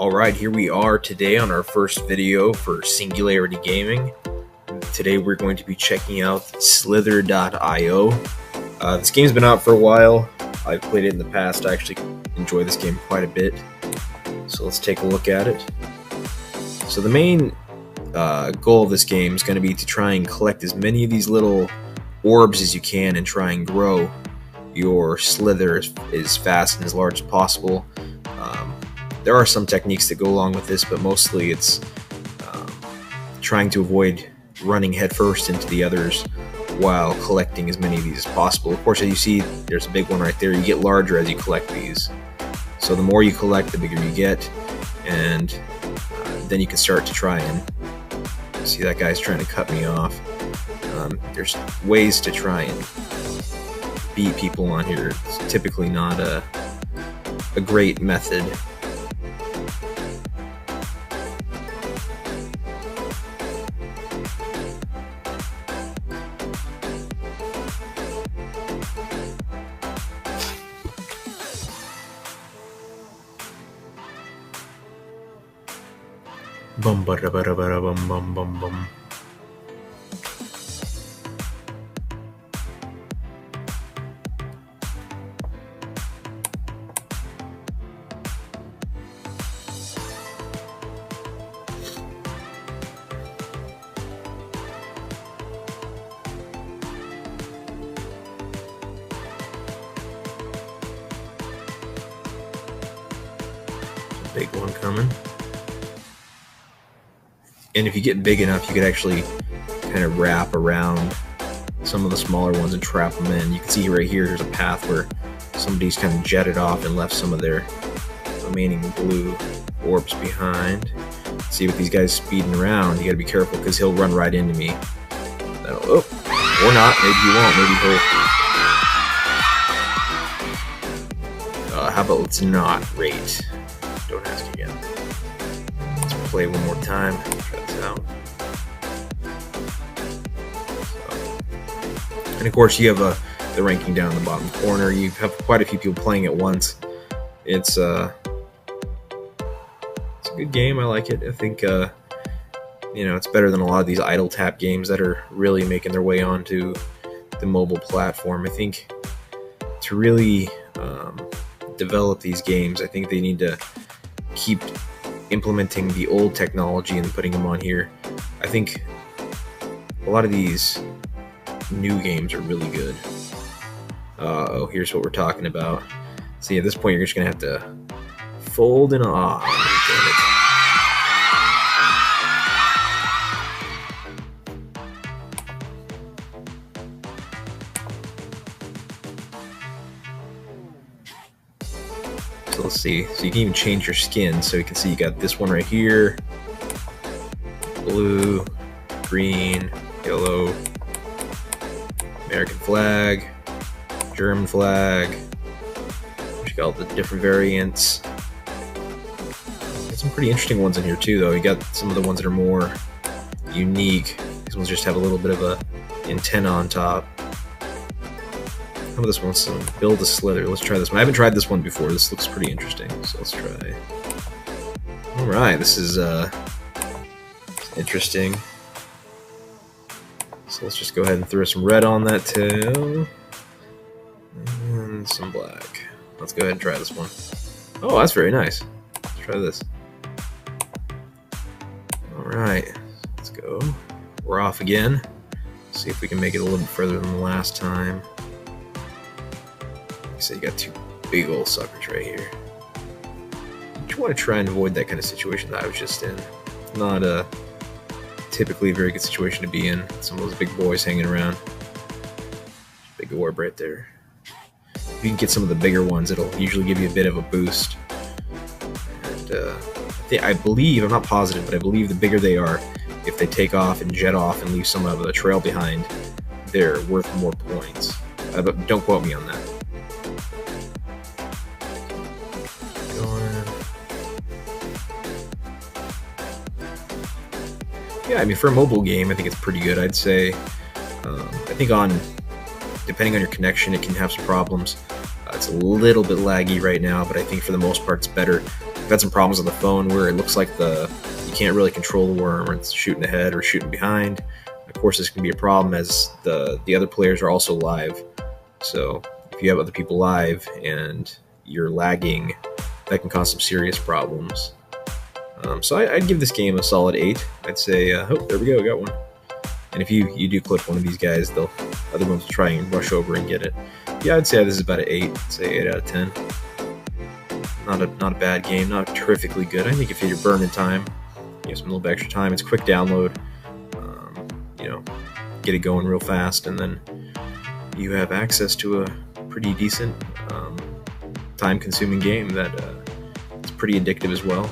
Alright, here we are today on our first video for Singularity Gaming. Today we're going to be checking out Slither.io. This game's been out for a while. I've played it in the past. I actually enjoy this game quite a bit. So let's take a look at it. So the main goal of this game is going to be to try and collect as many of these little orbs as you can and try and grow your slither as fast and as large as possible. There are some techniques that go along with this, but mostly it's trying to avoid running headfirst into the others while collecting as many of these as possible. Of course, as you see, there's a big one right there. You get larger as you collect these. So the more you collect, the bigger you get, and then you can start to try and see that guy's trying to cut me off. There's ways to try and beat people on here. It's typically not a great method. Bum ba da ba da ba da bum bum bum bum. Big one coming. And if you get big enough, you could actually kind of wrap around some of the smaller ones and trap them in. You can see right here, there's a path where somebody's kind of jetted off and left some of their remaining blue orbs behind. See, with these guys speeding around, you gotta be careful because he'll run right into me. Oh, or not, maybe he won't, maybe he'll... how about let's not rate? Don't ask again. Let's play one more time. Try this out. And of course, you have the ranking down in the bottom corner. You have quite a few people playing at once. It's a good game. I like it. I think it's better than a lot of these idle tap games that are really making their way onto the mobile platform. I think to really develop these games, I think they need to keep implementing the old technology and putting them on here. I think a lot of these new games are really good. Oh, here's what we're talking about. See, at this point, you're just gonna have to fold and off. So let's see. So you can even change your skin. So you can see you got this one right here. Blue, green, yellow, American flag, German flag. You got all the different variants. Got some pretty interesting ones in here too, though. You got some of the ones that are more unique. These ones just have a little bit of a antenna on top. How about this one? So build a slither. Let's try this one. I haven't tried this one before. This looks pretty interesting. So let's try. Alright, this is interesting. So let's just go ahead and throw some red on that tail. And some black. Let's go ahead and try this one. Oh, that's very nice. Let's try this. Alright, let's go. We're off again. See if we can make it a little bit further than the last time. So you got two big old suckers right here. You want to try and avoid that kind of situation that I was just in. Not a typically a very good situation to be in. Some of those big boys hanging around. Big orb right there. If you can get some of the bigger ones, it'll usually give you a bit of a boost. And I believe, I'm not positive, but I believe the bigger they are, if they take off and jet off and leave some of the trail behind, they're worth more points. But don't quote me on that. Yeah, I mean, for a mobile game, I think it's pretty good. I'd say, I think depending on your connection, it can have some problems. It's a little bit laggy right now, but I think for the most part, it's better. had some problems on the phone where it looks like you can't really control the worm, or it's shooting ahead or shooting behind. Of course, this can be a problem as the other players are also live. So if you have other people live and you're lagging, that can cause some serious problems. So I'd give this game a solid 8. I'd say, oh, there we go, got one. And if you do clip one of these guys, other ones will try and rush over and get it. Yeah, I'd say this is about an 8. I'd say 8 out of 10. Not a bad game, not terrifically good. I think if you're burning time, you have some little bit extra time. It's quick download. Get it going real fast, and then you have access to a pretty decent, time-consuming game that is pretty addictive as well.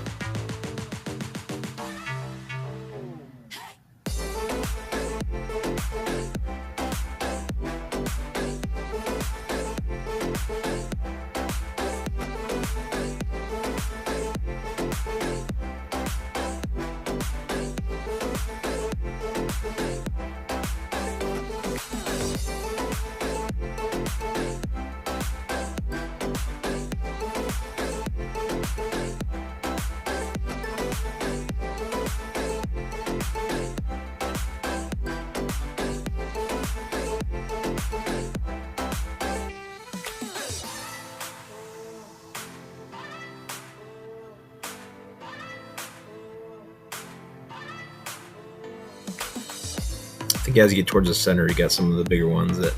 I think as you get towards the center, you got some of the bigger ones that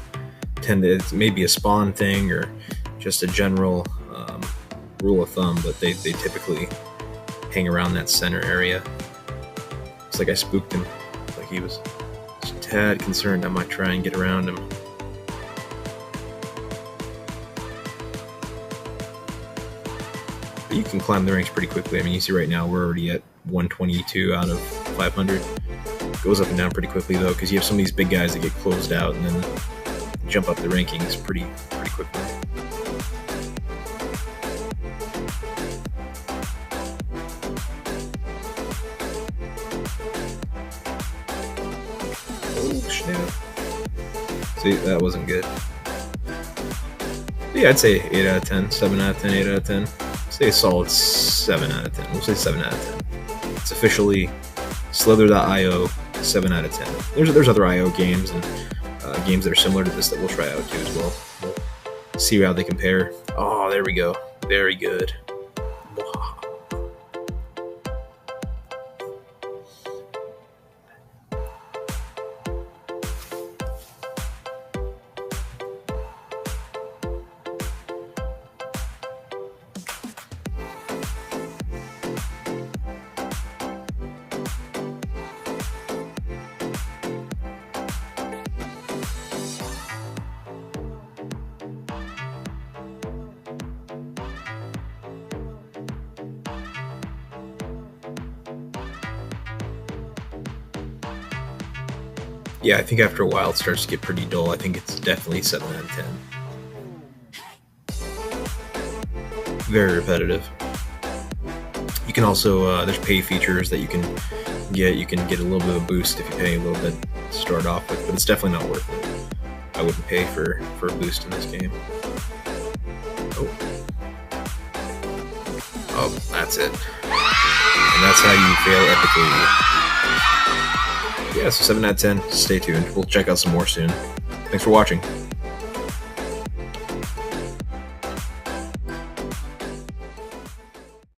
tend to, it's maybe a spawn thing or just a general rule of thumb, but they typically hang around that center area. Looks like I spooked him. Looks like he was just a tad concerned I might try and get around him. But you can climb the ranks pretty quickly. I mean, you see right now we're already at 122 out of 500. Goes up and down pretty quickly though, because you have some of these big guys that get closed out and then jump up the rankings pretty quickly. Oh snap! See, that wasn't good. Yeah, I'd say 8 out of 10, 7 out of 10, 8 out of 10. Say a solid 7 out of 10. We'll say 7 out of 10. It's officially Slither.io 7 out of 10. There's other IO games and games that are similar to this that we'll try out too as well. We'll see how they compare. Oh, there we go. Very good. Yeah, I think after a while it starts to get pretty dull. I think it's definitely 7 out of 10. Very repetitive. You can also, there's pay features that you can get. You can get a little bit of a boost if you pay a little bit to start off with, but it's definitely not worth it. I wouldn't pay for a boost in this game. Oh, that's it. And that's how you fail epically. Yeah, so 7 out of 10. Stay tuned. We'll check out some more soon. Thanks for watching.